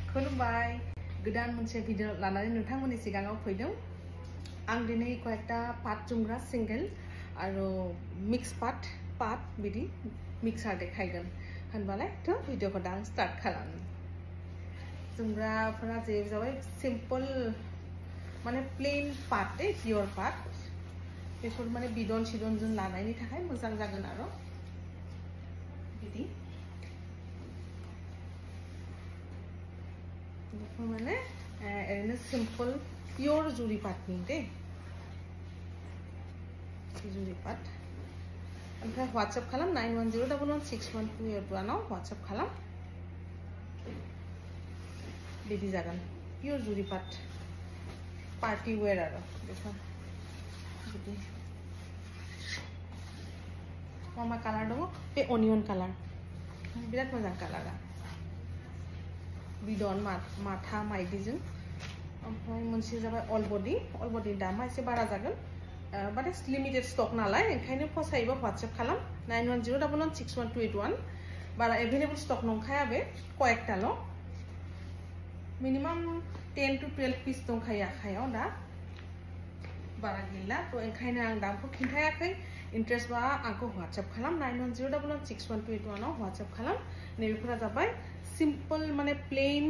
खुलुमबाय गोदान मोनसे भिडिअ लानानै नोंथांमोननि सिगाङाव फैदों आं दिनै कयेकटा पाट जुमग्रा सिंगल आरो मिक्स पाट बिदि मिक्सार देखायगोन होनबालाय थ' भिडिअखौ दा स्टार्ट खालामो जुमग्राफोरा जाबाय सिम्पल माने प्लेन पाट पियर पाट बेफोर माने बिदन सिदनजों लानायनि थाखाय मोजां जागोन आरो बिदि माने एरैनो सिम्पल पियर जुरी पाटनि दे जुरी पाट ओमफ्राय व्हाट्सएप खालाम 9101161281 आव व्हाट्सएप खालाम बिदि जागोन पियर जुरी पाट पार्टी वेयर आरो बेफोर बिदि मा कालार दङ बे अनियन कालार बिराद मोजां कालारा बिदन माथा माइदिजों ओमफ्राय मोनसे जाबाय अल बडी दामा एसे बारा जागोन बाट इट्स लिमिटेड स्टक नालाय ओंखायनो फसायोबा व्हाट्सएप खालाम 9101161281 बारा एभेलेबल स्टक नंखाया बे कयेकटाल' मिनिमाम 10 to 12 पिस दंखायो आखायाव दा बारा गैला थ' ओंखायनो आं दामखौ खिन्थायाखै इन्ट्रेस्ट बा आंखौ व्हाट्सएप खालाम 9101161281 आव व्हाट्सएप खालाम नैबेफोरा जाबाय सिम्पल माने प्लेन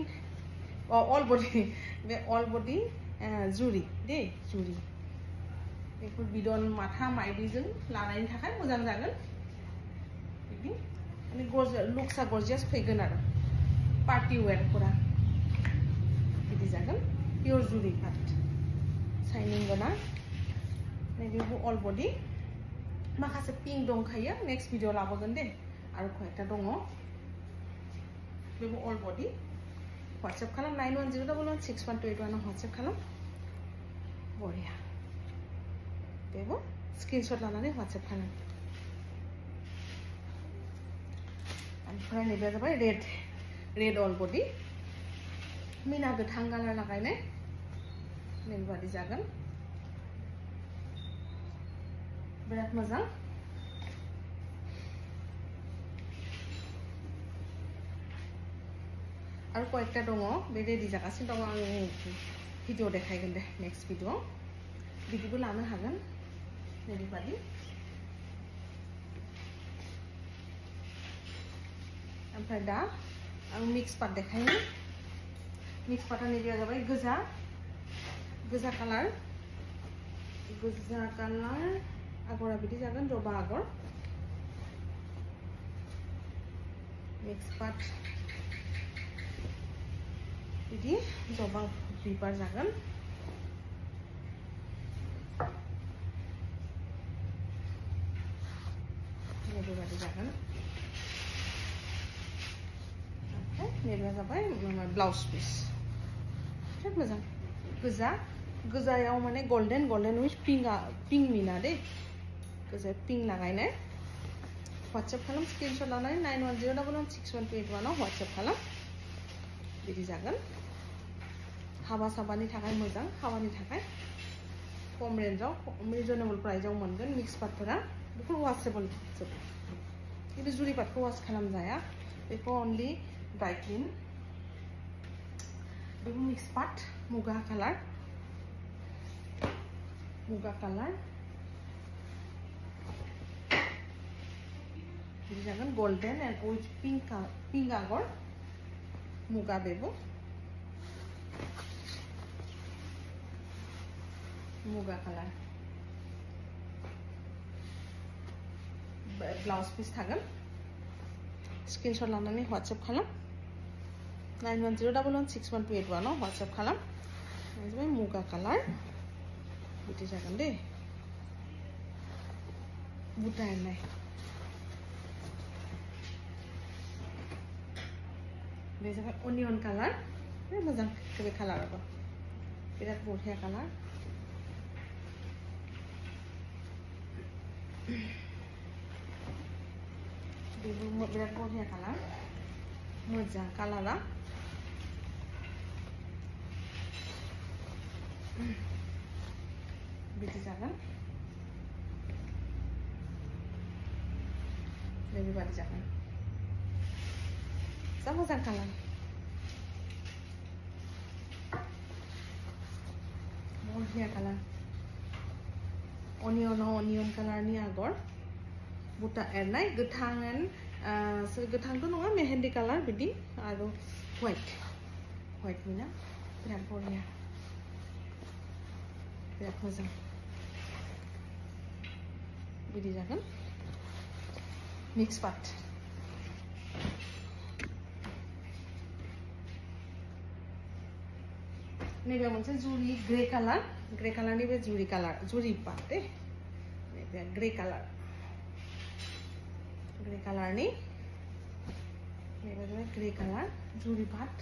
अल बडी जुरी दे जुरी बेफोर बिदन माथा माइदिजों लानायनि थाखाय मोजां जागोन बिदि माने लुक्सआ गरजियास फैगोन आरो पार्टी वेरफोरा बिदि जागोन पियर जुरी पाट शाइनिं गोनां नैबेबो अल बडी माखासे पिंक दंखायो नेक्स्ट भिडिअ लाबोगोन दे आरो कयेकटा दङ बेबो अल बडी व्हाट्सएप खालाम 9101161281 आव व्हाट्सएप खालाम बढिया बेबो स्क्रिनशट लानानै व्हाट्सएप खालाम ओमफ्राय नैबे जाबाय रेड अल बडी मिना गोथां कालार लागायनाय नैबादि जागोन बिराद मोजां आरो कयेकटा दङ बे रेडि जागासिनो दङ आं भिडिअ देखायगोन दे नेक्स्ट भिडिअ बिदिबो लानो हागोन नैबादि ओमफ्राय दा आं मिक्स पाट देखायनो मिक्स पाटा नैबे जाबाय गोजा कालार आगरा बिदि जागोन जबा आगर मिक्स पाट बिदि जबा बिबार जागोन बेबादि जागोन ओमफ्राय नैबे जाबाय ब्लाउज पिस बिराद मोजां गोजायाव माने गोल्डेन उइथ पिंक मिना दे गोजा पिंक लागायनाय व्हाट्सएप खालाम स्क्रिनशट लानानै 9101161281 आव व्हाट्सएप खालाम बिदि जागोन हाबा साबानि थाखाय मोजां हाबानि थाखाय खम रेन्जआव रिजनेबल प्राइसआव मोनगोन मिक्स पाटफोरा बेफोर वाशेबल खिन्थु जुरी पाटखौ वाश खालामजाया बेखौ अनलि ड्राइ क्लिन बेबो मिक्स पाट मुगा कालार बिदि जागोन गोल्डेन एन्ड उइथ पिंक आगर मुगा बेबो मुगा कालार ब्लाउज पिस थागोन स्क्रिनशट लानानै व्हाट्सएप खालाम 9101161281 आव व्हाट्सएप खालाम जाबाय मुगा कालार बिदि जागोन दे बुटा एरनाय बे जाबाय अनियन कालार मोजां बे कालाराबो बिराद बढिया कालार बेबो बिराद बढिया कालार मोजां कालारा बिदि जागोन बेबादि जागोन जा मोजां कालार बढ़िया कलर अनियन कलर नि आगर बुटा एरनाय गोथांन गोथांथ' नङा मेहेंदी कलर बिदि आरो व्हाइट नि ना बिराद बढ़िया बिराद मोजां बिदि जागोन मिक्स पाट नैबे मोनसे जुरि ग्रे कालारनि बे जुरि पाट दे नैबे ग्रे कालारनि नैबे ग्रे कालार जुरि पाट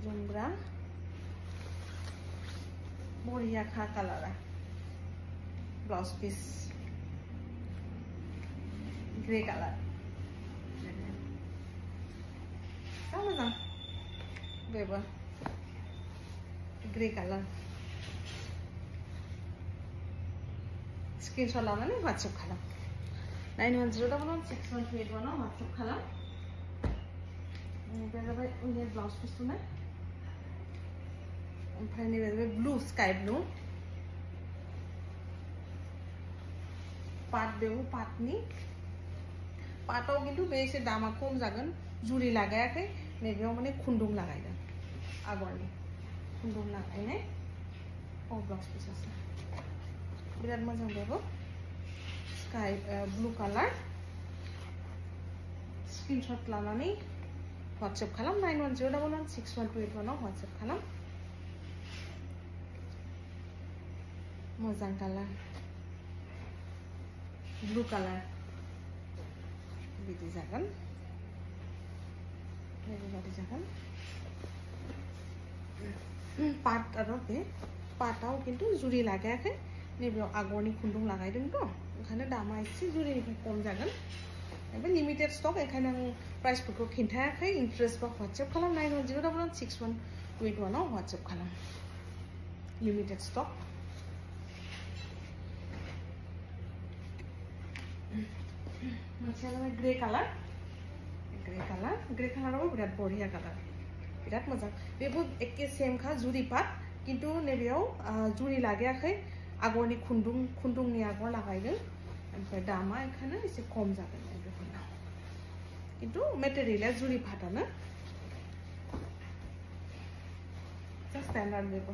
जुमब्रा बढ़िया खा कालारा ब्लाउज पीस ग्रे कालार मोजां बेबो ग्रे कालार स्क्रीनशट लानानै WhatsApp खालाम 91061281 आव WhatsApp खालाम बे जाबाय उननि ब्लाउज पीस सुनाय ओमफ्राय नैबे जाबाय ब्लू स्काई ब्लू पाट बेबो पाटनि पाटाव किन्तु बे एसे दामा खम जागोन जुरि लागायाखै नैबेयाव माने खुन्दुं लागायदों आगरनि खुन्दुं लागायनाय ब्लाउज पीस आसे बिराद मोजां बेबो स्काई ब्लू कालार स्क्रीनशट लानानै WhatsApp खालाम 9101161281 आव WhatsApp खालाम मोजां कालार ब्लू कालार बिदि जागोन बेबायदि जागोन पाट आरो बे पाटाव किन्तु जुरि लागायाखै नैबेयाव आगरनि खुन्दुं लागायदोंथ' ओंखायनो दामा एसे जुरिनिफ्राय खम जागोन ओमफ्राय लिमिटेड स्टक ओंखायनो आं प्राइसफोरखौ खिन्थायाखै इन्ट्रेस्ट बा WhatsApp खालाम 9101161281 आव WhatsApp खालाम लिमिटेड स्टक मोनसेया जाबाय ग्रे कालाराबो बिराद बढ़िया कालार बिराद मोजां बेबो एके सेम खा जुरि पाट किन्तु नैबेयाव जुरि लागायाखै आगरनि खुन्दुंनि आगर लागायदों ओमफ्राय दामा ओंखायनो एसे खम जागोन बेफोरना किन्तु मेटेरियला जुरि पाटानो जास्ट स्टैंडार्ड बेबो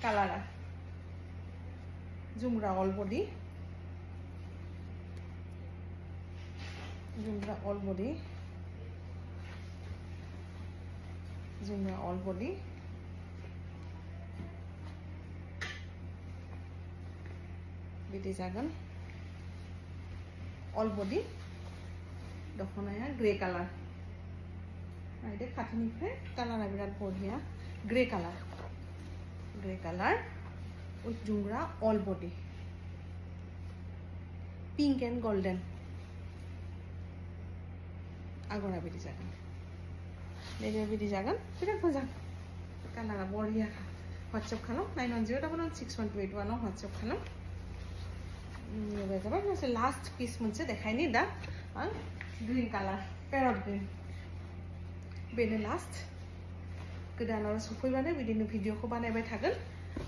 कालारा जुमरा ऑल बॉडी जुमरा ऑल बॉडी बिदि जागोन ऑल बॉडी दखनाया ग्रे कालार नायदो खाथिनिफ्राय कालारा बिराद बढ़िया ग्रे कालार विथ जुमरा all body pink and golden आगरा बिदि जागोन नैबे बिदि जागोन बिराद मोजां कालारा बढ़िया WhatsApp खालाम 9101161281 आव WhatsApp खालाम नैबे जाबाय मोनसे लास्ट पिस मोनसे देखायनि दा आं ग्रीन कालार पैरट ग्रीन बेनो लास्ट गोदान आरो सफैबानो बिदिनो भिडिअखौ बानायबाय थागोन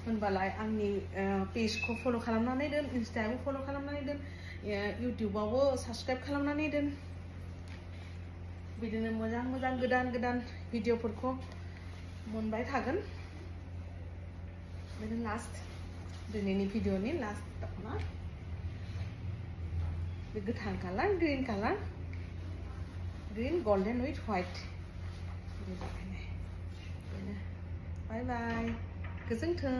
होनबालाय आंनि पेजखौ फलो खालामनानै दोन इन्स्टायावबो फलो खालामनानै दोन इउटिउबावबो साबस्क्राइब खालामनानै दोन बिदिनो मोजां गोदान भिडिअफोरखौ मोनबाय थागोन बेनो लास्ट दिनैनि भिडिअनि लास्ट दखना बे गोथां colour green golden with white bye bye गोजोन्थों